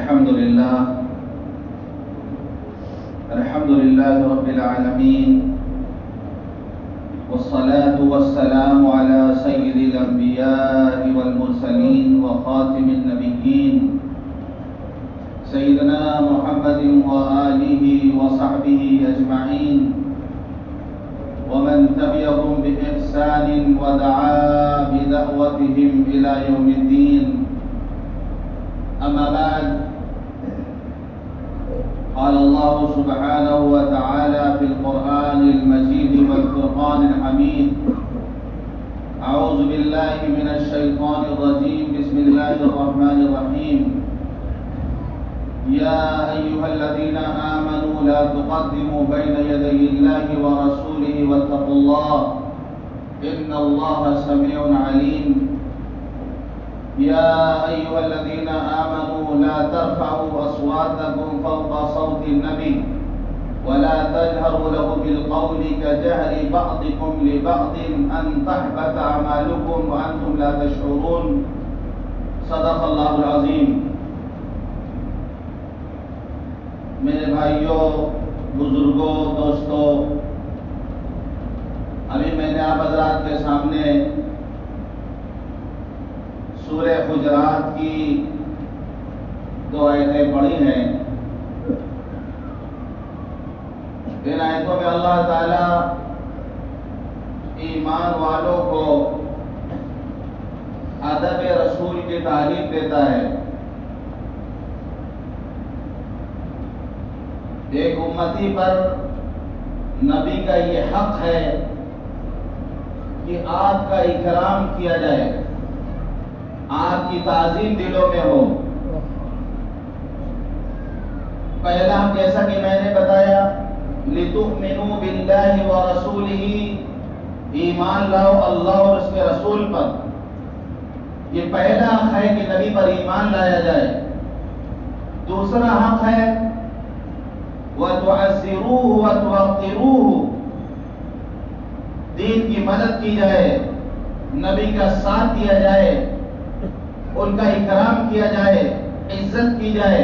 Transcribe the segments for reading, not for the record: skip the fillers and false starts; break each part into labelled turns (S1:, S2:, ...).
S1: الحمد لله رب العالمين، والصلاة والسلام على سيد الأنبياء والمرسلين وخاتم النبيين سيدنا محمد وآله وصحبه أجمعين، ومن تبعهم بإحسان ودعا بدعوتهم إلى يوم الدين. أما بعد، قال الله سبحانه وتعالى في القرآن المجيد والفرقان الحميد: أعوذ بالله من الشيطان الرجيم، بسم الله الرحمن الرحيم. يا أيها الذين آمنوا لا تقدموا بين يدي الله ورسوله واتقوا الله إن الله سميع عليم. يا أيها الذين آمنوا لا ترفعوا أصواتكم فوق صوت النبي ولا تجهروا له بالقول كجهر بعضكم لبعض أن تحبط أعمالكم وأنتم لا تشعرون. صدق الله العظيم. میرے بھائیوں، بزرگوں، دوستوں، ابھی میں نے آپ حضرات کے سامنے سورہ حجرات کی 2 آیتیں پڑھی ہیں. ان آیتوں میں اللہ تعالی ایمان والوں کو ادب رسول کی تعلیم دیتا ہے. ایک امتی پر نبی کا یہ حق ہے کہ آپ کا اکرام کیا جائے، آپ کی تعظیم دلوں میں ہو. پہلا جیسا کہ میں نے بتایا، لِتُؤْمِنُوا بِاللَّهِ وَرَسُولِهِ، ایمان لاؤ اللہ اور اس کے رسول پر. یہ پہلا حق ہے کہ نبی پر ایمان لایا جائے. دوسرا حق ہے وَتُعَزِّرُوهُ وَتُوَقِّرُوهُ، دین کی مدد کی جائے، نبی کا ساتھ دیا جائے، ان کا اکرام کیا جائے، عزت کی جائے.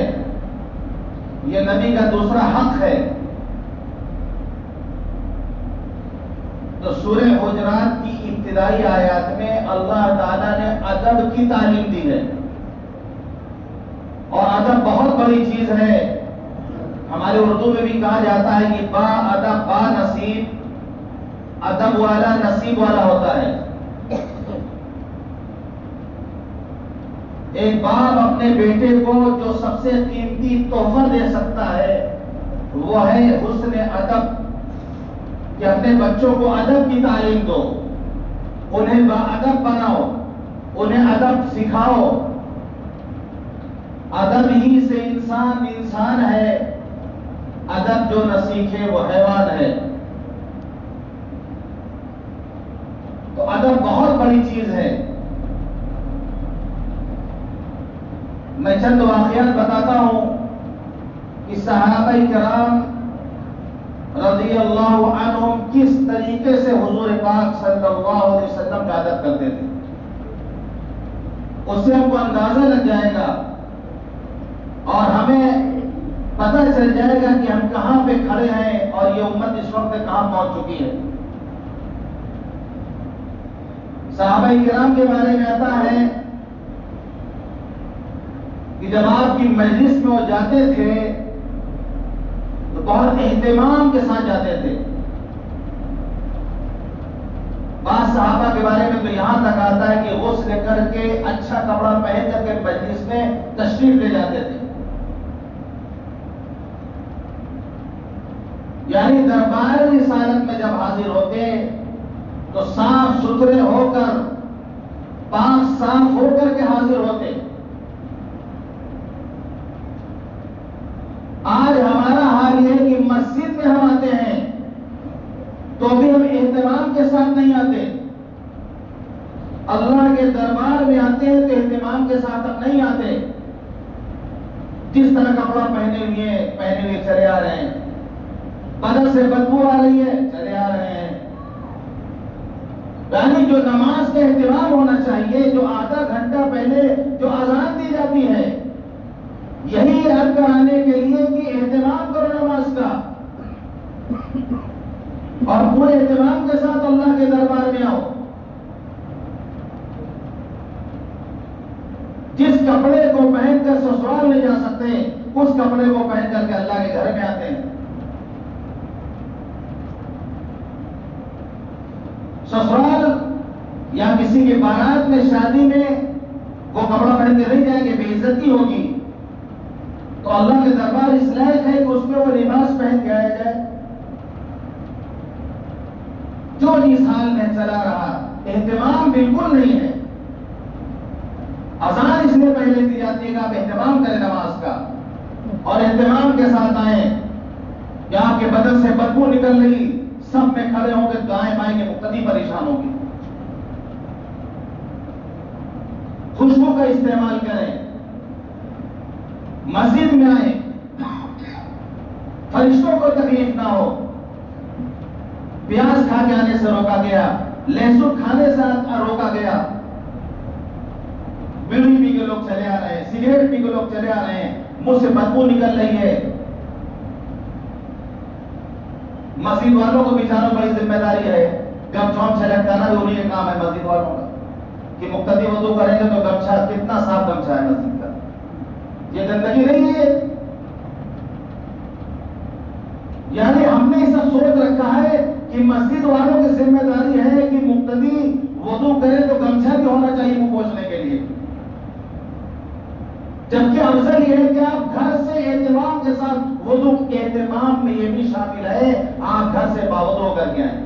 S1: یہ نبی کا دوسرا حق ہے. تو سورہ حجرات کی ابتدائی آیات میں اللہ تعالیٰ نے ادب کی تعلیم دی ہے، اور ادب بہت بڑی چیز ہے. ہمارے اردو میں بھی کہا جاتا ہے کہ با ادب با نصیب، ادب والا نصیب والا ہوتا ہے. ایک باپ اپنے بیٹے کو جو سب سے قیمتی تحفہ دے سکتا ہے وہ ہے حسن ادب، کہ اپنے بچوں کو ادب کی تعلیم دو، انہیں باادب بناؤ، انہیں ادب سکھاؤ. ادب ہی سے انسان ہے، ادب جو نہ سیکھے وہ حیوان ہے. تو ادب بہت بڑی چیز ہے. میں چند واقعات بتاتا ہوں کہ صحابہ کرام رضی اللہ عنہم کس طریقے سے حضور پاک صلی اللہ علیہ وسلم کا ادب کرتے تھے. اس سے ہم کو اندازہ لگ جائے گا اور ہمیں پتہ چل جائے گا کہ ہم کہاں پہ کھڑے ہیں اور یہ امت اس وقت کہاں پہنچ چکی ہے. صحابہ کرام کے بارے میں آتا ہے کہ جب آپ کی مجلس میں وہ جاتے تھے تو بہت اہتمام کے ساتھ جاتے تھے. بعض صحابہ کے بارے میں تو یہاں تک آتا ہے کہ غسل کر کے اچھا کپڑا پہن کر کے مجلس میں تشریف لے جاتے تھے. یعنی دربار رسالت میں جب حاضر ہوتے تو صاف ستھرے ہو کر، پاک صاف ہو کر کے حاضر ہوتے. آج ہمارا حال یہ ہے کہ مسجد میں ہم آتے ہیں تو بھی ہم اہتمام کے ساتھ نہیں آتے. اللہ کے دربار میں آتے ہیں تو اہتمام کے ساتھ ہم نہیں آتے. جس طرح کپڑا پہنے ہوئے چلے آ رہے ہیں، بدن سے بدبو آ رہی ہے چلے آ رہے ہیں. یعنی جو نماز کا اہتمام ہونا چاہیے، جو آدھا گھنٹہ پہلے جو اذان دی جاتی ہے، یہی پڑھ کر آنے کے لیے کہ اہتمام کرو نماز کا اور پورے اہتمام کے ساتھ اللہ کے دربار میں آؤ. جس کپڑے کو پہن کر سسرال نہیں جا سکتے اس کپڑے کو پہن کر کے اللہ کے گھر میں آتے ہیں. سسرال یا کسی کے بارات میں شادی میں وہ کپڑا پہن کے نہیں جائیں گے، بے عزتی ہوگی. تو اللہ کے دربار اس لائق ہے کہ اس میں وہ لباس پہن کے آیا جائے. جو جس حال میں چلا رہا، اہتمام بالکل نہیں ہے. اذان اس لیے پہلے دی جاتی ہے کہ آپ اہتمام کریں نماز کا اور اہتمام کے ساتھ آئیں کہ آپ کے بدن سے بدبو نکل رہی، سب میں کھڑے ہوں گے، دائیں بائیں کے مقتدی پریشان ہوگی. خوشبو کا استعمال کریں، مسجد میں آئیں، فرشتوں کو تکلیف نہ ہو. پیاز کھا کے آنے سے روکا گیا، لہسن کھانے سے روکا گیا. بیڑی پی کے لوگ چلے آ رہے ہیں، سگریٹ پی کے لوگ چلے آ رہے ہیں، منہ سے بدبو نکل رہی ہے. مسجد والوں کو بیچاروں بڑی ذمہ داری ہے. گمچھا چھلکانا بھی انہیں کام ہے مسجد والوں کا کہ مقتدی وضو کریں گے تو گمچھا کتنا صاف گمچھا ہے مسجد کا. یہ گندگی نہیں ہے. یعنی ہم نے یہ سب سوچ رکھا ہے کہ مسجد والوں کی ذمہ داری ہے کہ مقتدی وضو کرے تو گمچھا بھی ہونا چاہیے منہ پوچھنے کے لیے. جبکہ افضل یہ ہے کہ آپ گھر سے اہتمام کے ساتھ وضو کے اہتمام میں یہ بھی شامل ہے آپ گھر سے باوضو کر کے آئیں.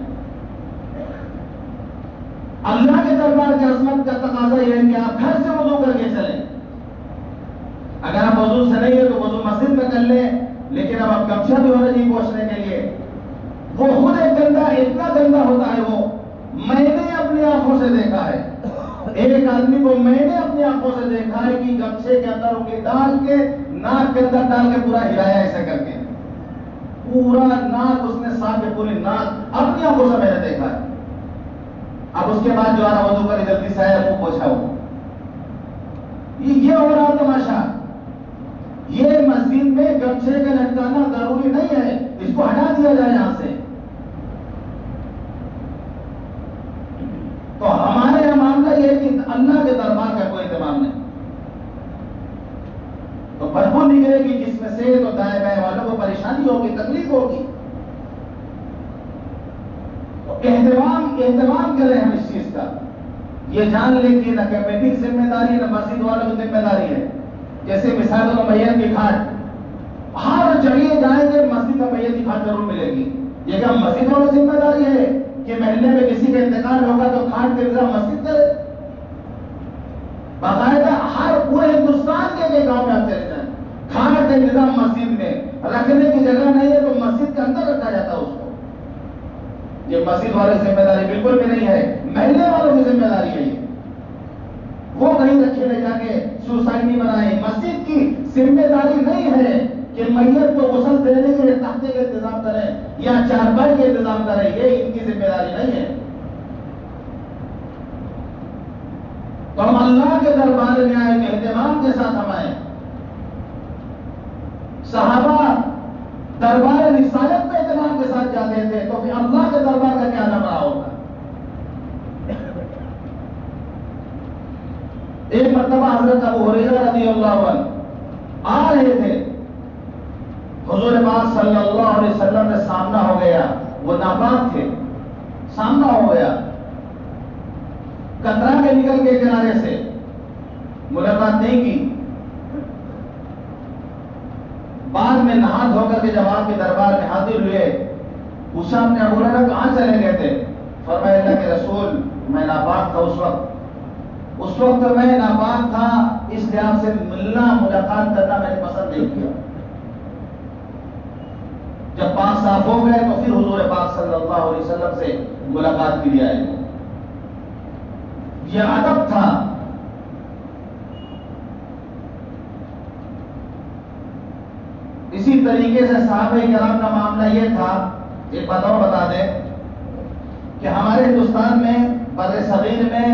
S1: اللہ کے دربار کی عظمت کا تقاضا یہ ہے کہ آپ گھر سے وضو کر کے چلیں. اگر آپ وضو سے نہیں ہے تو وضو مسجد میں کر لیں، لیکن اب آپ گمچھا بھی ہونا چاہیے پوچھنے کے لیے. وہ خود ایک گندا، اتنا گندا ہوتا ہے وہ. میں نے اپنی آنکھوں سے دیکھا ہے، ایک آدمی کو میں نے اپنی آنکھوں سے دیکھا ہے کہ گمچھے کے اندر انگلی ڈال کے ناک کے اندر ڈال کے پورا ہلایا ایسے کر کے، پورا ناک اس نے صاف کے پوری ناک اپنی آنکھوں سے میں نے دیکھا ہے. اب اس کے بعد جو آ رہا وضو کرے جلدی سے آیا منہ پوچھا ہو. یہ ہو رہا تماشا. یہ مسجد میں گمچھے کا لٹکانا ضروری نہیں ہے، اس کو ہٹا دیا جائے یہاں سے. تو ہمارے یہاں معاملہ یہ ہے کہ اللہ کے دربار کا کوئی اہتمام نہیں. تو بدبو نکلے گی جس میں سے تو دائیں بائیں والوں کو پریشانی ہوگی، تکلیف ہوگی. تو اہتمام کریں ہم اس چیز کا. یہ جان لیں کہ نہ کمیٹی کی ذمہ داری ہے نہ مسجد والوں کی ذمہ داری ہے. جیسے مثال کو میت کی کھاٹ، ہر جگہ جائیں گے مسجد میں میت کی کھاٹ ضرور ملے گی. یہ کیا مسجد والوں کی ذمہ داری ہے کہ محلے میں کسی کا انتقال ہوگا تو کھاٹ کا انتظام مسجد کرے؟ باقاعدہ ہر پورے ہندوستان کے گاؤں میں آپ چلے جائیں، کھاٹ کا انتظام مسجد میں. رکھنے کی جگہ نہیں ہے تو مسجد کے اندر رکھا جاتا ہے اس کو. یہ مسجد والوں کی ذمہ داری بالکل بھی نہیں ہے، محلے والوں کی ذمہ داری ہے. یہ وہ کہیں رکھے لے جا کے سوسائٹی بنائے. مسجد کی ذمہ داری نہیں ہے کہ میت کو غسل دینے کے لیے تختے کا انتظام کریں یا چارپائی کا انتظام کریں. یہ ان کی ذمہ داری نہیں ہے. تو ہم اللہ کے دربار میں آئے کہ اہتمام کے ساتھ ہم آئے. صحابہ دربار رسالت میں اہتمام کے ساتھ جاتے تھے، تو پھر اللہ کے دربار کا کیا نام رہا ہوگا. ایک مرتبہ حضرت ابو ہریرہ رضی اللہ عنہ آ رہے تھے، حضور پاک صلی اللہ علیہ وسلم نے سامنا ہو گیا. وہ ناپاک تھے، سامنا ہو گیا. کترا کے نکل کے کنارے سے ملاقات نہیں کی. بعد میں نہا دھو کر کے جب آپ کے دربار میں حاضر ہوئے، پوچھا آپ نے ابو ہریرہ کہاں چلے گئے تھے؟ فرمایا اللہ کے رسول میں ناپاک تھا اس وقت میں ناپاک تھا، اس لحاظ سے ملنا ملاقات کرنا میں نے پسند نہیں کیا. جب پاک صاف ہو گئے تو پھر حضور پاک صلی اللہ علیہ وسلم سے ملاقات کے لیے آئے. یہ ادب تھا. اسی طریقے سے صحابہ کرام کا معاملہ یہ تھا. ایک بات اور بتا دیں کہ ہمارے ہندوستان میں بر صغیر میں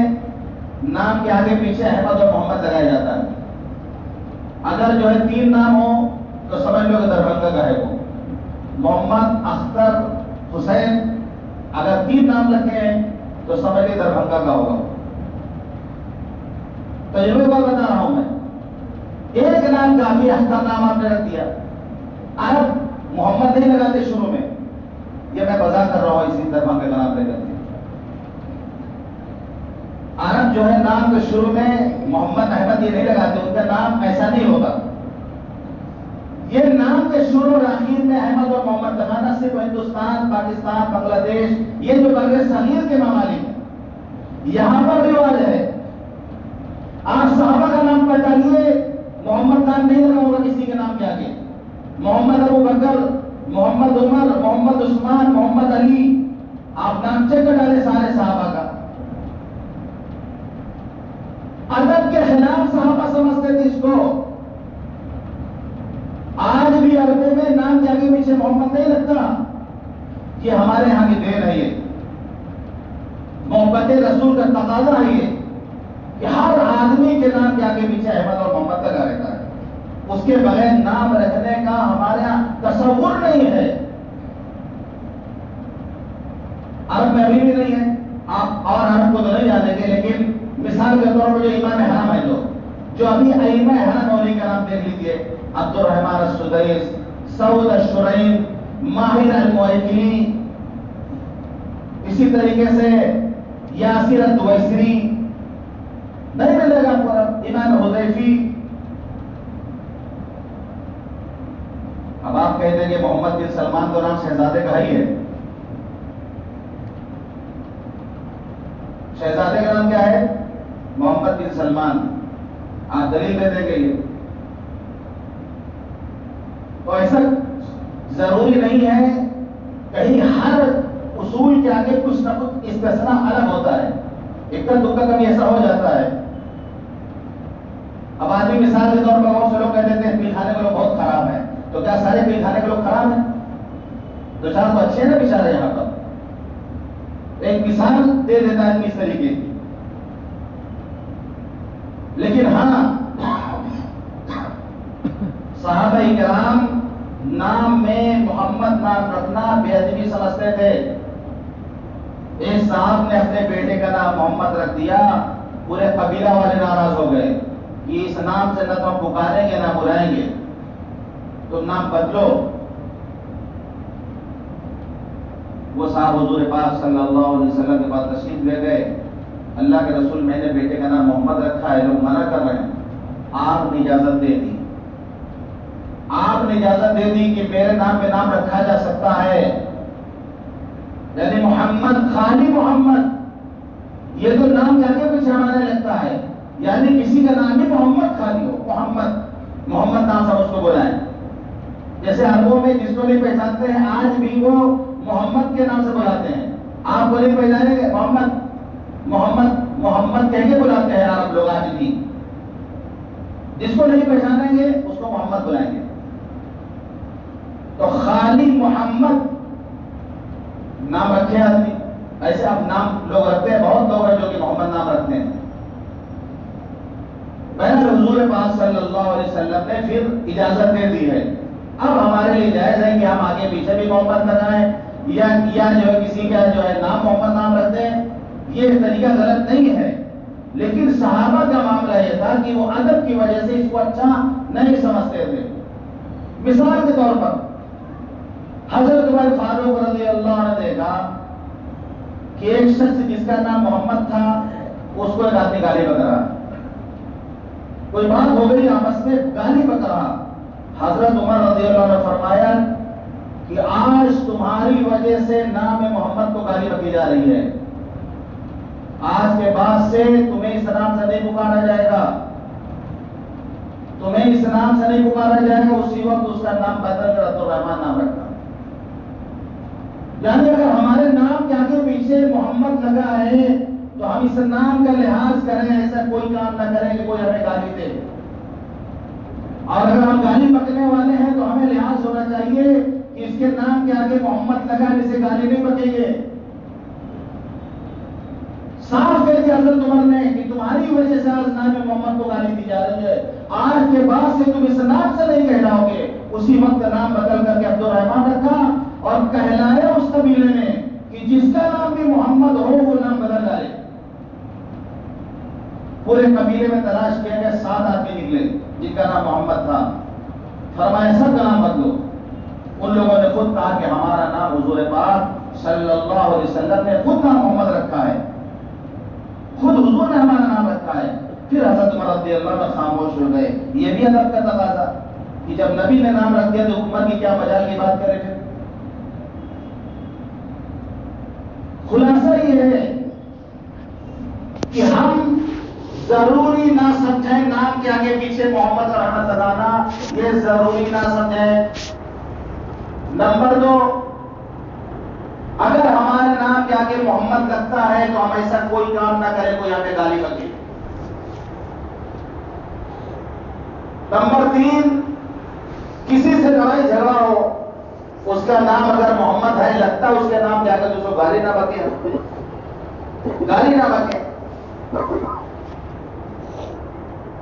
S1: نام کے آگے پیچھے احمد اور محمد لگایا جاتا ہے. اگر جو ہے 3 نام ہو تو سمجھ لو کہ دربھنگہ کا ہے وہ. محمد، اختر، حسین، اگر 3 نام رکھے ہیں تو سمجھ لے دربھنگہ کا ہوگا. تجربے پر بتا رہا ہوں میں. ایک نام کافی، اختر نام آپ نے رکھ دیا. عرب محمد نہیں لگاتے شروع میں، یہ میں مذاق کر رہا ہوں اسی دربھنگہ کا نام لے کر کے. عرب جو ہے نام کے شروع میں محمد احمد یہ نہیں لگاتے، ان کا نام ایسا نہیں ہوتا. یہ نام کے شروع اور آخر میں احمد اور محمد لگانا صرف ہندوستان، پاکستان، بنگلہ دیش، یہ جو بر صغیر کے ممالک ہیں یہاں پر رواج ہے. آپ صحابہ کا نام پہچانیے، محمد نام نہیں لگا ہوگا کسی کے نام کے آگے. محمد ابو بکر، محمد عمر، محمد عثمان، محمد علی، آپ نام چیک کر ڈالے سارے صحابہ کا. ادب کے خلاف صحابہ سمجھتے تھے اس کو. آج بھی عربوں میں نام کے آگے پیچھے محمد نہیں لگتا. یہ ہمارے یہاں کی دین ہے. یہ محبت رسول کا تقاضا ہے یہ کہ ہر آدمی کے نام کے آگے پیچھے احمد اور محمد لگا رہتا ہے. اس کے بغیر نام رکھنے کا ہمارے یہاں تصور نہیں ہے. عرب میں ابھی بھی نہیں ہے. آپ اور عرب کو تو نہیں جانیں گے، لیکن مثال کے طور پر جو امام حرم ہے، جو ابھی ائمہ حرم ہونے کا نام دیکھ لیجیے: عبد الرحمن السدیس، سعود الشرین، ماہر الموئکلی، اسی طریقے سے یاسر الدویسری، نہیں ملے گا آپ کو امام حذیفی. اب آپ کہتے ہیں کہ محمد بن سلمان کا نام شہزادے کا ہی ہے. شہزادے کا نام کیا ہے؟ محمد بن سلمان. آپ دلیل دے دیں گے. یہ تو ایسا ضروری نہیں ہے. کہیں ہر اصول کے آگے کچھ نہ کچھ استثناء الگ ہوتا ہے. ایک دکا کبھی ایسا ہو جاتا ہے. اب آدمی مثال کے طور پر بہت سے لوگ کہہ دیتے ہیں پل کھانے کے لوگ بہت خراب ہیں. تو کیا سارے پل کھانے کے لوگ خراب ہیں؟ دو چار تو اچھے ہیں نا بیچارے یہاں پر. ایک مثال دے دیتا ہے اس طریقے کی. لیکن ہاں، صحابہ کرام نام میں محمد نام رکھنا بے ادبی سمجھتے تھے. ایک صاحب نے اپنے بیٹے کا نام محمد رکھ دیا، پورے قبیلہ والے ناراض ہو گئے کہ اس نام سے نہ تو ہم پکاریں گے نہ بلائیں گے، تم نام بدلو. وہ صاحب حضور پاک صلی اللہ علیہ وسلم کے پاس تشریف لے گئے. اللہ کے رسول، میں نے بیٹے کا نام محمد رکھا ہے، لوگ منع کر رہے ہیں. آپ نے اجازت دے دی. آپ نے اجازت دے دی کہ میرے نام پہ نام رکھا جا سکتا ہے. یعنی محمد، خالی محمد، یہ تو نام جا کے پیچھے آنے لگتا ہے. یعنی کسی کا نام ہی محمد خالی ہو، محمد، محمد نام سے اس کو بلائیں. جیسے عربوں میں جس کو نہیں پہچانتے ہیں آج بھی وہ محمد کے نام سے بلاتے ہیں. آپ کو نہیں پہچانیں گے، محمد محمد محمد کہہ کے بلاتے ہیں عرب لوگ آج بھی. جس کو نہیں پہچانیں گے اس کو محمد بلائیں گے. تو خالی محمد نام رکھے آدمی. ایسے اب نام لوگ رکھتے ہیں، بہت لوگ ہیں جو کہ محمد نام رکھتے ہیں. بہرحال حضور پاک صلی اللہ علیہ وسلم نے پھر اجازت دے دی ہے. اب ہمارے لیے جائز ہے کہ ہم آگے پیچھے بھی محمد لگائیں یا جو ہے کسی کا جو ہے نام محمد نام رکھ دیں. یہ طریقہ غلط نہیں ہے. لیکن صحابہ کا معاملہ یہ تھا کہ وہ ادب کی وجہ سے اس کو اچھا نہیں سمجھتے تھے. مثال کے طور پر حضرت عمر فاروق رضی اللہ عنہ نے دیکھا کہ ایک شخص جس کا نام محمد تھا اس کو ایک آدمی گالی بک رہا. کوئی بات ہو گئی آپس میں، گالی بک رہا. حضرت عمر رضی اللہ عنہ نے فرمایا کہ آج تمہاری وجہ سے نام محمد کو گالی بکی جا رہی ہے. آج کے بعد سے تمہیں اس نام سے نہیں پکارا جائے گا. تمہیں اس نام سے نہیں پکارا جائے گا. اسی وقت اس کا نام بدل کر عبد الرحمن نام رکھا. یعنی اگر ہمارے نام کے آگے پیچھے محمد لگا ہے تو ہم اس نام کا لحاظ کریں، ایسا کوئی کام نہ کریں کہ کوئی ہمیں گالی دے. اور اگر ہم گالی بکنے والے ہیں تو ہمیں لحاظ ہونا چاہیے کہ اس کے نام کے آگے محمد لگا، جسے گالی نہیں بکیں گے. صاف کہہ دیا حضرت عمر نے کہ تمہاری وجہ سے آج نام محمد کو گالی دی جا رہی ہے. آج کے بعد سے تم اس نام سے نہیں کہلاؤ گے، اسی وقت نام بدل کر کے عبد الرحمن رکھا اور کہلایا اس قبیلے میں کہ جس کا نام بھی محمد ہو وہ نام بدل ڈالے. پورے قبیلے میں تلاش کیا گیا، 7 آدمی نکلے جن کا نام محمد تھا. فرمایا سب کا نام بدلو. ان لوگوں نے خود کہا کہ ہمارا نام حضور پاک صلی اللہ علیہ وسلم نے خود نام محمد رکھا ہے، خود حضور نے ہمارا نام رکھا ہے. پھر حضرت عمر رضی اللہ عنہ خاموش ہو گئے. یہ بھی ادب کا تقاضا کہ جب نبی نے نام رکھ دیا تو حکومت کی کیا مجال کی بات کرے تھے. خلاصہ یہ ہے کہ ہم ضروری نہ سمجھیں نام کے آگے پیچھے محمد اور احمد لگانا، یہ ضروری نہ سمجھیں. نمبر 2، اگر ہمارے نام کے آگے محمد لگتا ہے تو ہم ایسا کوئی کام نہ کریں کوئی ہمیں گالی بکے. نمبر 3، کسی سے لڑائی جھگڑا ہو، اس کا نام اگر محمد ہے، لگتا ہے اس کے نام کے آگے تو اس کو گالی نہ بکے، گالی نہ بکے.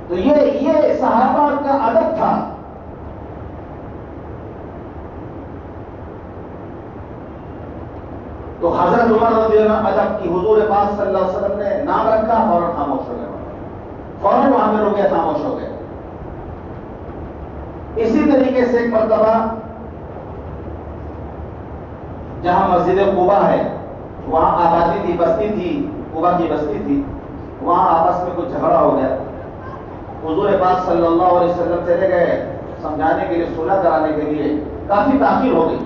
S1: تو یہ صحابہ کا ادب تھا. تو حضرت عمر رضی اللہ عنہ ادب کی، حضور پاک صلی اللہ علیہ وسلم نے نام رکھا، فوراً خاموش ہو گئے، فوراً وہاں میں رکے، خاموش ہو گئے. اسی طریقے سے ایک مرتبہ جہاں مسجد قباء ہے وہاں آبادی تھی، بستی تھی، قباء کی بستی تھی، وہاں آپس میں کچھ جھگڑا ہو گیا. حضور پاک صلی اللہ علیہ وسلم چلے گئے سمجھانے کے لیے، صلح کرانے کے لیے. کافی تاخیر ہو گئی،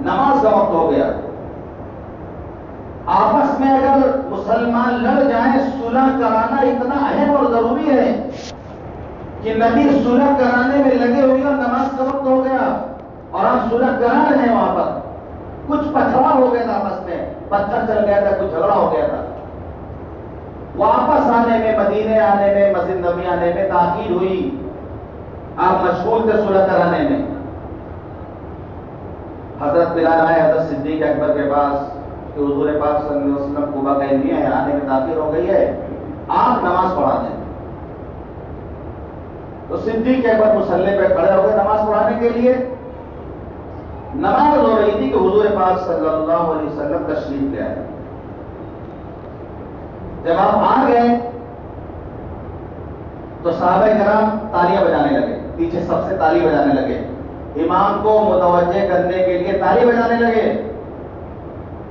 S1: نماز کا وقت ہو گیا. آپس میں اگر مسلمان لڑ جائیں، صلح کرانا اتنا اہم اور ضروری ہے کہ نبی صلح کرانے میں لگے ہوئے اور نماز کا وقت ہو گیا اور ہم صلح کرا رہے ہیں. وہاں پر کچھ پتھرا ہو گیا تھا، آپس میں پتھر چل گیا تھا، کچھ جھگڑا ہو گیا تھا. واپس آنے میں، مدینے آنے میں، مسجد نبی آنے میں تاخیر ہوئی. آپ مشغول تھے صلح کرانے میں. حضرت بلال آئے حضرت صدیق اکبر کے پاس کہ حضور پاک صلی اللہ علیہ وسلم قباء کا لیے ہے، آنے میں تاخیر ہو گئی ہے، آپ نماز پڑھا دیں. تو صدیق اکبر مصلی پہ کھڑے ہو گئے نماز پڑھانے کے لیے. نماز ہو رہی تھی کہ حضور پاک صلی اللہ علیہ وسلم تشریف لے آئے. جب آپ آ گئے تو صحابہ کرام تالیاں بجانے لگے، پیچھے سب سے تالی بجانے لگے، امام کو متوجہ کرنے کے لیے تالی بجانے لگے.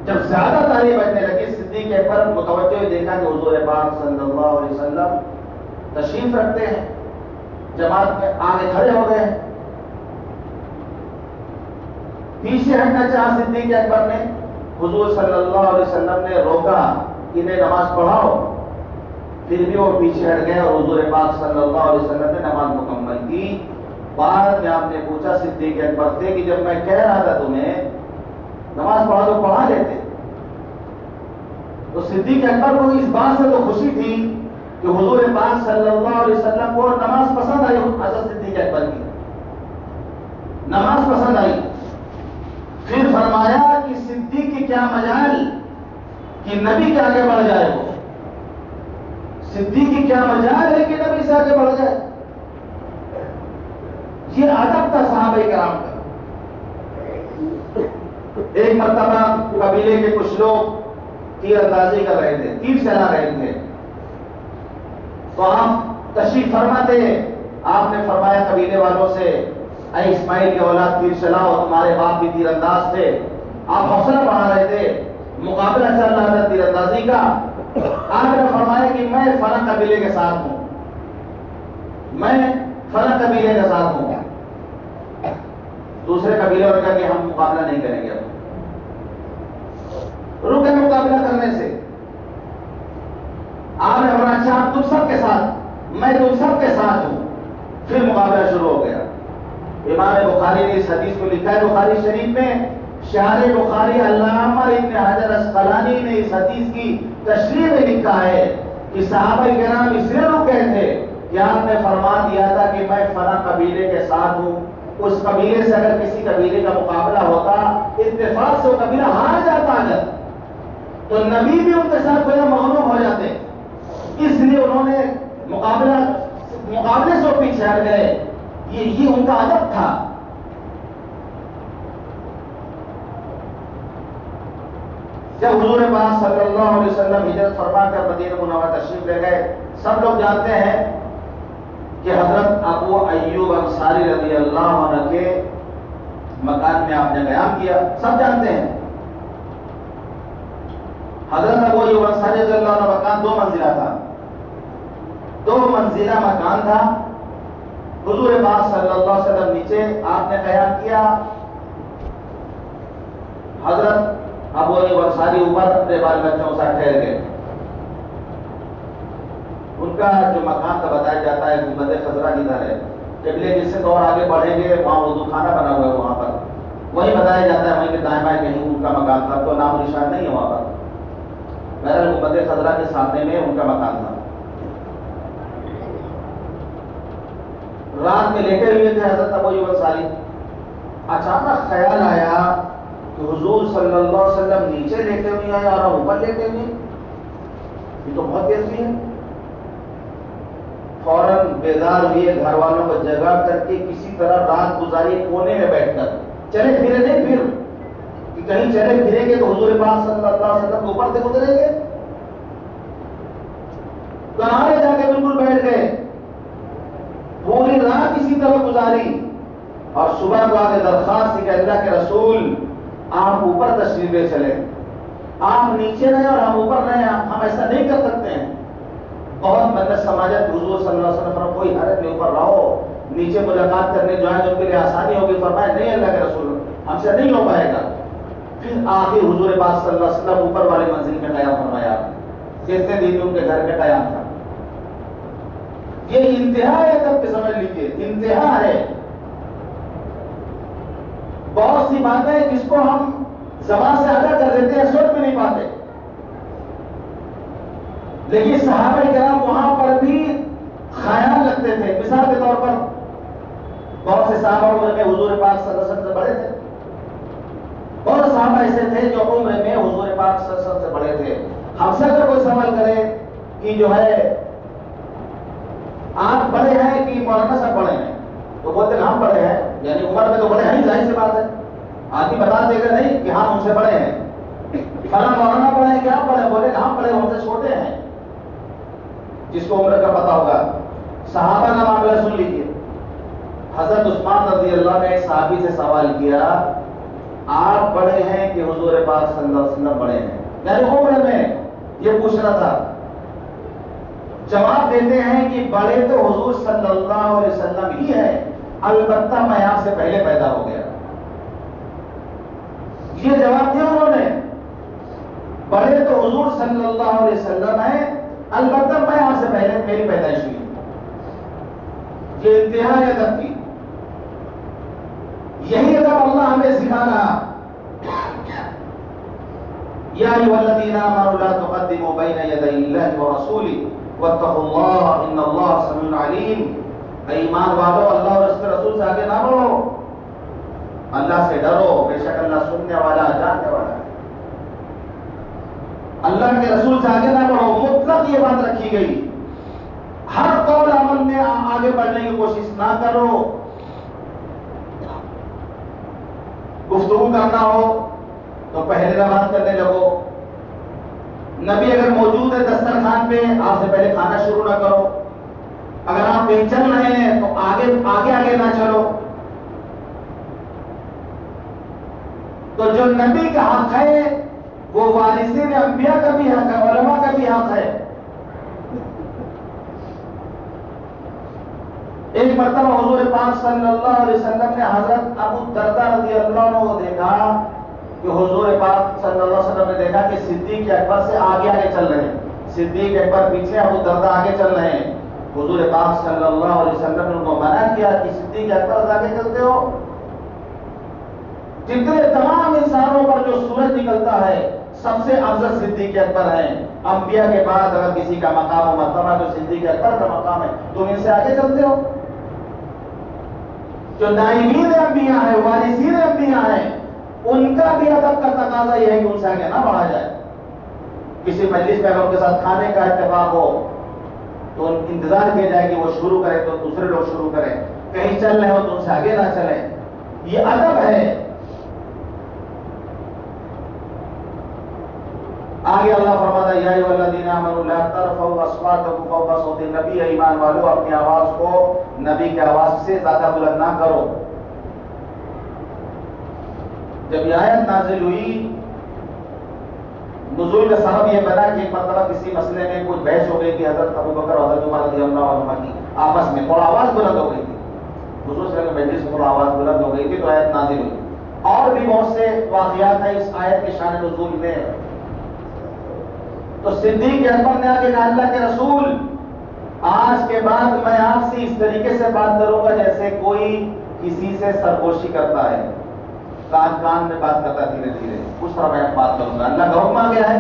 S1: جب زیادہ تالی بجنے لگی، صدیق اکبر متوجہ دیکھا کہ حضور پاک صلی اللہ علیہ وسلم تشریف رکھتے ہیں، جماعت میں آگے کھڑے ہو گئے. پیچھے ہٹنا چاہا صدیق اکبر نے، حضور صلی اللہ علیہ وسلم نے روکا کہ انہیں نماز پڑھاؤ. پھر بھی وہ پیچھے ہٹ گئے اور حضور پاک صلی اللہ علیہ وسلم نے نماز مکمل کی. بعد میں آپ نے پوچھا صدیق اکبر سے کہ جب میں کہہ رہا تھا تمہیں نماز پڑھا تو پڑھا لیتے. تو صدیق اکبر کو اس بات سے تو خوشی تھی کہ حضور پاک صلی اللہ علیہ وسلم کو نماز پسند آئی. حضرت صدیق اکبر کی نماز پسند آئی. پھر فرمایا کہ صدیق کی کیا مجال کہ نبی کے آگے بڑھ جائے. وہ صدیق کی کیا مجال ہے کہ نبی سے آگے بڑھ جائے. یہ ادب تھا صحابہ کرام کا. ایک مرتبہ قبیلے کے کچھ لوگ تیر اندازی کر رہے تھے، تیر چلا رہے تھے. تو آپ تشریف فرما تھے. آپ نے فرمایا قبیلے والوں سے، اے اسماعیل کے اولاد تیر چلاؤ، تمہارے باپ بھی تیر انداز تھے. آپ حوصلہ بڑھا رہے تھے، مقابلہ چل رہا تھا تیر اندازی کا. آپ نے فرمایا کہ میں فلاں قبیلے کے ساتھ ہوں، میں فلاں قبیلے کے ساتھ ہوں. دوسرے قبیلے نے کہا کہ ہم مقابلہ نہیں کریں گے، اب رکے مقابلہ کرنے سے. آپ نے فرمایا اچھا تم سب کے ساتھ، میں تم سب کے ساتھ ہوں. پھر مقابلہ شروع ہو گیا. امام بخاری نے اس حدیث کو لکھا ہے بخاری شریف میں. شارح بخاری علامہ ابن حجر اسقلانی نے اس حدیث کی تشریح میں لکھا ہے کہ صحابہ کرام اس لیے رکے تھے کہ آپ نے فرما دیا تھا کہ میں فلاں قبیلے کے ساتھ ہوں. اس قبیلے سے اگر کسی قبیلے کا مقابلہ ہوتا، اتفاق سے وہ قبیلہ ہار جاتا اگر، تو نبی بھی ان کے ساتھ کوئی مغلوب ہو جاتے. اس لیے انہوں نے مقابلے سے پیچھے ہٹ گئے. یہ ان کا ادب تھا. جب حضور پاک صلی اللہ علیہ وسلم ہجرت فرما کر مدینہ منورہ تشریف لے گئے، سب لوگ جانتے ہیں کہ حضرت ابو ایوب انصاری رضی اللہ عنہ کے مکان میں آپ نے قیام کیا، سب جانتے ہیں. حضرت ابو ایوب انصاری رضی اللہ عنہ مکان 2 منزلہ تھا، 2 منزلہ مکان تھا. حضور پاک صلی اللہ علیہ وسلم نیچے آپ نے قیام کیا، حضرت ابو ایوب انصاری اوپر اپنے بال بچوں کے ساتھ ٹھہر گئے. ان کا جو مکان کا بتایا جاتا ہے گنبد خضرا ادھر ہے، قبلے جس سے اور آگے بڑھیں گے وہاں وضو خانہ بنا ہوا ہے، وہاں پر وہی بتایا جاتا ہے وہیں کے دائیں بائیں کہیں ان کا مکان تھا، تو نام و نشان نہیں ہے وہاں پر. بہرحال گنبد خضرا کے سامنے میں ان کا مکان تھا. رات میں لیٹے ہوئے تھے حضرت ابو ایوب انصاری. اچانک خیال آیا کہ حضور صلی اللہ علیہ وسلم نیچے لیٹے ہوئے ہیں اور اوپر لیٹے ہوئے، یہ تو بہت تیزی ہے. فوراً بیدار ہوئے، گھر والوں کو جگا کر کے کسی طرح رات گزاری کونے میں بیٹھ کر. چلے پھرے نہیں پھر کہ کہیں چلے پھریں گے تو حضور پاک صلی اللہ علیہ وسلم اوپر سے گزریں گے. کنارے جا کے بالکل بیٹھ گئے، پوری رات اسی طرح گزاری اور صبح کو آگے درخواست کی کہ اللہ کے رسول آپ اوپر تشریف لے چلے، آپ نیچے رہے اور ہم اوپر رہے، ہم ایسا نہیں کر سکتے ہیں. بہت منت سماجت حضور صلی اللہ علیہ وسلم کوئی حرج نہیں، اوپر رہو، نیچے ملاقات کرنے جو ہے ان کے لیے آسانی ہوگی. فرمایا نہیں اللہ کے رسول ہم سے نہیں ہو پائے گا. پھر آخر حضور پاک صلی اللہ علیہ وسلم اوپر والی منزل میں قیام فرمایا. کتنے دن ان کے گھر میں قیام تھا. یہ انتہا ہے، تب کہ سمجھ لیجیے انتہا ہے. بہت سی باتیں جس کو ہم زبان سے ادا کر دیتے ہیں سوچ بھی نہیں پاتے، لیکن صحابہ کرام وہاں پر بھی خیال رکھتے تھے. مثال کے طور پر بہت سے صحابہ عمر میں حضور پاک صلی اللہ علیہ وسلم سے بڑے تھے، بہت صحابہ ایسے تھے جو عمر میں حضور پاک صلی اللہ علیہ وسلم سے بڑے تھے. ہم سے اگر کوئی سوال کرے کہ جو ہے آپ بڑے ہیں کہ مولانا صاحب بڑے ہیں، تو بولتے ہیں ہم بڑے ہیں، یعنی عمر میں تو بڑے ہیں، ظاہر سی بات ہے. آدمی بتا دے گا نہیں کہ ہاں ہم سے بڑے ہیں، فلاں مولانا بڑے ہیں کہ آپ بڑے ہیں، بولے کہ ہم بڑے ہم سے چھوٹے ہیں، جس کو عمر کا پتہ ہوگا. صحابہ کا معاملہ سن لیجیے. حضرت عثمان رضی اللہ نے ایک صحابی سے سوال کیا آپ بڑے ہیں کہ حضور پاک صلی اللہ علیہ وسلم بڑے ہیں، یعنی عمر میں یہ پوچھنا تھا. جواب دیتے ہیں کہ بڑے تو حضور صلی اللہ علیہ وسلم ہی ہے، البتہ میں آپ سے پہلے پیدا ہو گیا. یہ جواب دیا انہوں نے. بڑے تو حضور صلی اللہ علیہ وسلم ہے، البتہ میں آپ سے پہلے میری پیدائش ہوئی. یہ انتہا ہے ادب کی. یہی ادب اللہ ہمیں سکھا رہا. یا ایھا الذین آمنوا لا تقدموا بین یدی اللہ ورسولہ واتقوا اللہ ان اللہ سمیع علیم. اے ایمان والو اللہ اور اس کے رسول سے آگے نہ بڑھو، اللہ سے ڈرو، بے شک اللہ سننے والا جاننے والا ہے. اللہ کے رسول سے آگے نہ بڑھو، مطلق یہ بات رکھی گئی. ہر قول عمل میں آگے بڑھنے کی کوشش نہ کرو. گفتگو کرنا ہو تو پہلے بات کرنے لگو. نبی اگر موجود ہے دسترخوان پہ آپ سے پہلے کھانا شروع نہ کرو. اگر آپ کہیں چل رہے ہیں تو آگے نہ چلو. تو جو نبی کا حق ہے وہ وارثین انبیاء کا بھی حق ہے، علماء کا بھی حق ہے. ایک مرتبہ حضور پاک صلی اللہ علیہ وسلم نے حضرت ابو الدرداء رضی اللہ عنہ کو دیکھا کہ حضور پاک صلی اللہ علیہ وسلم نے دیکھا کہ صدیق اکبر سے آگے چل رہے ہیں، صدیق اکبر پیچھے، ابو الدرداء آگے چل رہے ہیں. حضور پاک صلی اللہ علیہ وسلم نے ان کو منع کیا کہ صدیق اکبر آگے چلتے ہو. جتنے تمام انسانوں پر جو سورج نکلتا ہے سب سے افضل صدیق اکبر ہیں. انبیاء کے بعد اگر کسی کا مقام و مرتبہ تو صدیق اکبر کا مقام ہے، تم ان سے آگے چلتے ہو. جو نائبین انبیاء ہیں، وارثین انبیاء ہیں، ان کا بھی ادب کا تقاضا یہ ہے کہ ان سے آگے نہ بڑھا جائے. کسی مجلس میں اگر ان کے ساتھ کھانے کا اتفاق ہو تو انتظار کیا جائے کہ وہ شروع کریں تو دوسرے لوگ شروع کریں. کہیں چل رہے ہو تو ان سے آگے نہ چلیں. یہ ادب ہے. آگے اللہ فرماتا ہے یا ایھا الذین آمنوا لا ترفعوا اصواتکم فوق صوت النبی. ایمان والو اپنی آواز کو نبی کی آواز سے زیادہ بلند نہ کرو. جب یہ آیت نازل ہوئی نزول کا سبب یہ بنا کہ ایک مرتبہ کسی مسئلے میں کوئی بحث ہو گئی تھی حضرت ابوبکر اور حضرت عمر رضی اللہ عنہما کی آپس میں, تھوڑا آواز بلند ہو گئی تھی. حضور صلی اللہ علیہ وسلم سے تھوڑا آواز بلند ہو گئی تھی تو آیت نازل ہوئی. اور بھی بہت سے واقعات ہیں اس آیت کے شان نزول میں. تو صدیق اکبر نے آگے کہا اللہ کے رسول آج کے بعد میں آپ سے اس طریقے سے بات کروں گا جیسے کوئی کسی سے سرگوشی کرتا ہے, کان کان میں بات کرتا ہے دھیرے دھیرے, اس طرح میں بات کروں گا. اللہ کا حکم آ گیا ہے.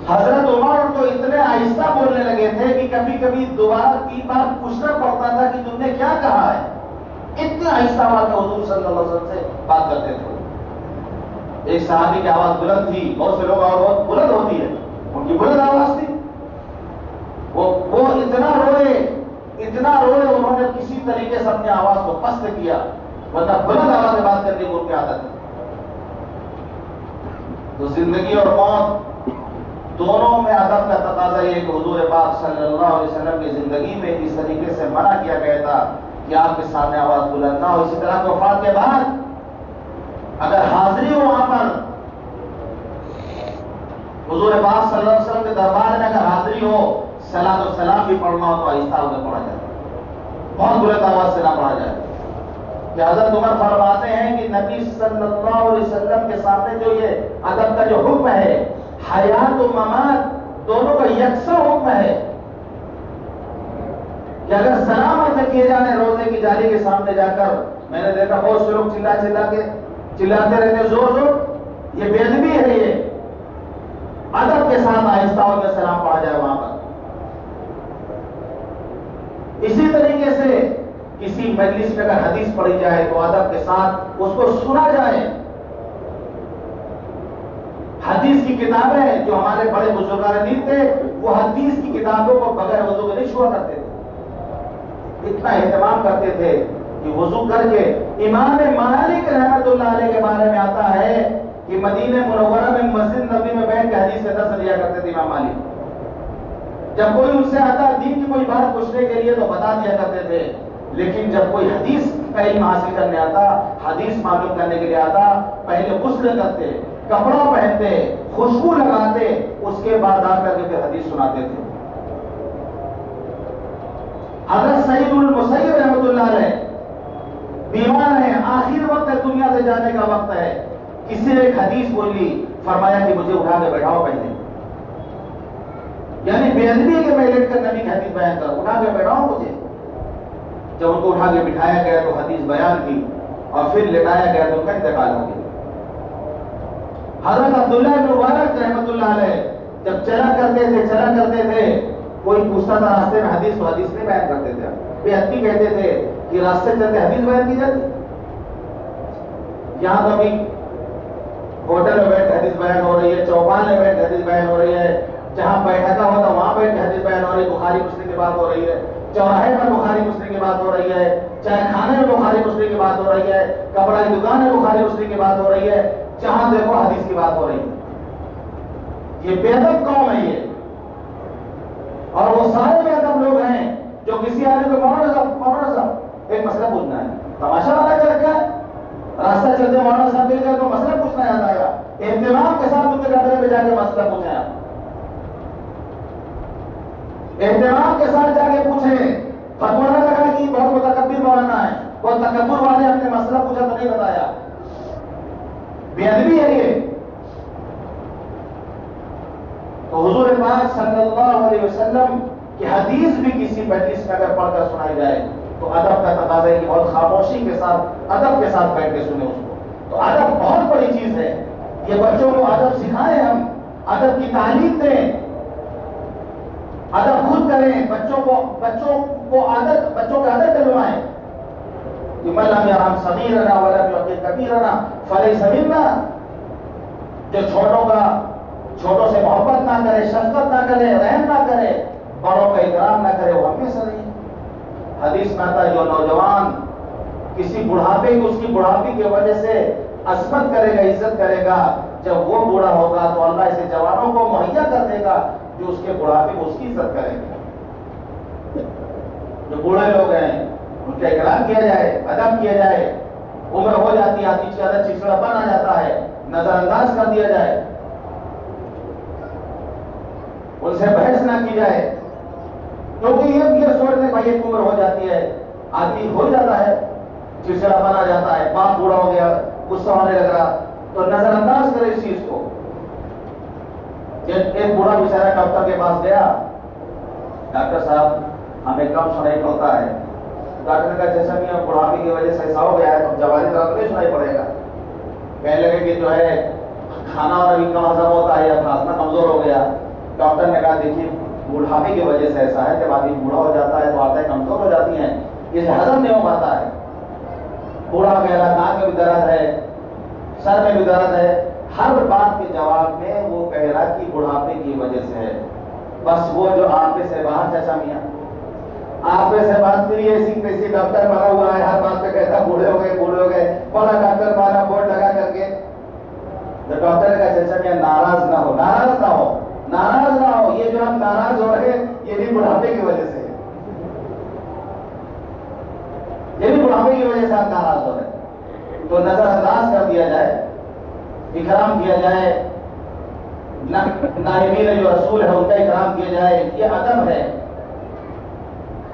S1: حضرت عمر تو اتنے آہستہ بولنے لگے تھے کہ کبھی کبھی دوبارہ 3 بار پوچھنا پڑتا تھا کہ تم نے کیا کہا ہے. اتنے آہستہ آواز میں حضور صلی اللہ علیہ وسلم سے بات کرتے تھے. ایک صحابی کی آواز بلند تھی, بہت سے لوگ آواز بہت بلند ہوتی ہے, ان کی بلند آواز تھی. وہ اتنا روئے انہوں نے کسی طریقے سے اپنی آواز کو پست کیا, ورنہ بلند آواز میں بات کرنے کی ان کی عادت ہے. تو زندگی اور موت دونوں میں ادب کا تقاضا یہ کہ حضور پاک صلی اللہ علیہ وسلم کی زندگی میں اس طریقے سے منع کیا گیا تھا کہ آپ کے سامنے آواز بلند نہ ہو. اسی طرح وفات کے بعد اگر حاضری ہو وہاں پر حضور پاک صلی اللہ علیہ وسلم کے دربار میں اگر حاضری ہو, صلاۃ و سلام بھی پڑھنا ہو تو آہستہ ہو کر پڑھا جائے, بہت بلند آواز سے نہ پڑھا جائے. کہ حضرت عمر فرماتے ہیں کہ نبی صلی اللہ علیہ وسلم کے سامنے جو یہ ادب کا جو حکم ہے, حیات و ممات دونوں کا یکساں حکم ہے کہ اگر سلام عرض کیے جانے روزے کی جالی کے سامنے جا کر, میں نے دیکھا بہت سے لوگ چلاتے رہتے زور, یہ بے ادبی ہے. یہ ادب کے ساتھ آہستہ ہو کر سلام پڑھا جائے وہاں پر. اسی طریقے سے کسی مجلس میں اگر حدیث پڑھی جائے تو ادب کے ساتھ اس کو سنا جائے. حدیث کی کتابیں جو ہمارے بڑے بزرگان دین تھے وہ حدیث کی کتابوں کو بغیر وضو کے نہیں چھوا کرتے تھے, اتنا اہتمام کرتے تھے کہ وضو کر کے. امام مالک رحمۃ اللہ علیہ کے بارے میں آتا ہے کہ مدینہ منورہ میں مسجد نبی میں بیٹھ کے حدیث کا درس لیا کرتے تھے امام مالک. جب کوئی ان سے آتا دین کی کوئی بات پوچھنے کے لیے تو بتا دیا کرتے تھے, لیکن جب کوئی حدیث کا علم حاصل کرنے آتا, حدیث معلوم کرنے کے لیے آتا, پہلے غسل کرتے, کپڑا پہنتے, خوشبو لگاتے, اس کے بعد آ کر کے پھر حدیث سناتے تھے. حضرت سعید المسیب رحمۃ اللہ علیہ بیمار ہیں, آخر وقت ہے, دنیا سے جانے کا وقت ہے. کسی نے ایک حدیث بولی, فرمایا کہ مجھے اٹھا کے بیٹھاؤ پہلے. یعنی بے ادبی کے میں لیٹ کر نبی کی حدیث بیان کر, اٹھا کے بیٹھاؤ مجھے. جب ان کو اٹھا کے بٹھایا گیا تو حدیث بیان کی اور پھر لٹایا گیا تو ان کا انتقال ہو گیا. حضرت عبداللہ بن مبارک رحمۃ اللہ علیہ جب چلا کرتے تھے کوئی پوچھتا تھا راستے میں حدیث, تو حدیث نہیں بیان کرتے تھے. بے ادبی کہتے تھے کہ راستے چلتے حدیث بیان کی جاتی. یہاں تو ابھی ہوٹل میں بیٹھ حدیث بیان ہو رہی ہے, چوپال میں بیٹھ حدیث بیان ہو رہی ہے, جہاں بیٹھا ہوتا وہاں بیٹھ حدیث بیان ہو رہی ہے, بخاری مسلم کی بات ہو رہی ہے, چوراہے پر بخاری مسلم کی بات ہو رہی ہے, چائے خانے میں بخاری مسلم کی بات ہو رہی ہے, کپڑا کی دکان میں بخاری مسلم کی بات ہو رہی ہے, جہاں دیکھو حدیث کی بات ہو رہی ہے. یہ بے ادب قوم ہے یہ. اور وہ سارے بے ادب لوگ ہیں جو کسی آدمی کو مولانا صاحب ایک مسئلہ پوچھنا ہے, تماشا بنا کے رکھا ہے, راستہ چلتے مولانا صاحب مل گئے تو مسئلہ پوچھنا یاد آیا. اہتمام کے ساتھ ان کے کمرے میں جا کے مسئلہ پوچھیں, آپ اہتمام کے ساتھ جا کے پوچھیں. فتویٰ نہ لگا کہ بہت متکبر مولانا ہے, بہت تکبر والے اپنے مسئلہ پوچھا تو نہیں بتایا. بے ادبی ہے یہ. تو حضور پاک صلی اللہ علیہ وسلم کی حدیث بھی کسی مجلس میں اگر پڑھ کر سنائی جائے تو ادب کا تقاضا ہے کہ بہت خاموشی کے ساتھ, ادب کے ساتھ بیٹھ کے سنیں اس کو. تو ادب بہت بڑی چیز ہے. یہ بچوں کو ادب سکھائیں, ہم ادب کی تعلیم دیں, ادب خود کریں, بچوں کو عادت دلوائیں. من لم يرحم صغيرنا ولم يوقر كبيرنا فليس منا. جو چھوٹوں سے محبت نہ کرے, شفقت نہ کرے, رحم نہ کرے, بڑوں کا اکرام نہ کرے, وہ ہم میں سے نہیں. حدیث میں آتا ہے جو نوجوان کسی بڑھاپے کو اس کی بڑھاپی کی وجہ سے عصمت کرے گا، عزت کرے گا، جب وہ بوڑھا ہوگا تو اللہ اسے جوانوں کو مہیا کر دے گا جو اس کے بڑھاپے کو اس کی عزت کریں گے۔ جو بوڑھے لوگ ہیں ان کا اکرام کیا جائے، ادب کیا جائے، عمر ہو جاتی ہے زیادہ چڑچڑاپن آ جاتا ہے، نظر انداز کر دیا جائے، ان سے بحث نہ کی جائے، کیونکہ یہ سوچنے بھائی ایک عمر ہو جاتی ہے، آدمی ہو جاتا ہے، چڑچڑاپن آ جاتا ہے، باپ بوڑھا ہو گیا، غصہ ہونے لگ رہا، تو نظر انداز کرے اس چیز کو۔ ایک بوڑھا بیچارہ ڈاکٹر کے پاس گیا، ڈاکٹر صاحب ہمیں کم سنائی پڑتا ہے۔ ڈاکٹر نے کہا جیسا بھی بڑھاپے کی وجہ سے ایسا ہو گیا ہے تو جوانی طرح نہیں سنائی پڑے گا۔ کہنے لگے کہ جو ہے کھانا وانا بھی کم ہضم ہوتا ہے یا ہاضمہ کمزور ہو گیا۔ ڈاکٹر نے کہا دیکھیے بڑھاپے کی وجہ سے ایسا ہے، جب آدمی بوڑھا ہو جاتا ہے تو عادتیں کمزور ہو جاتی ہیں، اسے ہضم نہیں ہو پاتا ہے۔ بوڑھا کہہ رہا ناک میں بھی درد ہے، سر میں بھی درد ہے، ہر بات کے جواب میں وہ کہہ رہا کہ بڑھاپے کی وجہ سے ہے۔ بس وہ جو آپے سے باہر چچا میاں آپے سے بات کری، ایسی کیسی ڈاکٹر بنا ہوا ہے، ہر بات پہ کہتا بوڑھے ہو گئے بوڑھے ہو گئے، بڑا ڈاکٹر بنا بورڈ لگا کر کے۔ تو ڈاکٹر نے کہا چچا میاں ناراض نہ ہو، ناراض نہ ہو، ناراض نہ ہو، یہ جو ہم ناراض ہو رہے ہیں یہ بھی بڑھاپے کی وجہ سے ہے، یہ بھی بڑھاپے کی وجہ سے ہم ناراض ہو رہے ہیں۔ تو نظر انداز کر دیا جائے، اکرام کیا جائے، نائبین جو رسول ہے ان کا اکرام کیا جائے، یہ ادب ہے۔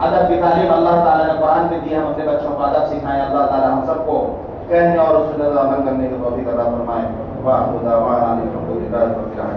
S1: ادب کی تعلیم اللہ تعالیٰ نے قرآن میں دی ہے، ہم اپنے بچوں کو ادب سکھائیں۔ اللہ تعالیٰ ہم سب کو کہنے اور اس پر عمل کرنے کی توفیق عطا فرمائے۔ وآخر دعوانا ان الحمد للہ رب العالمین۔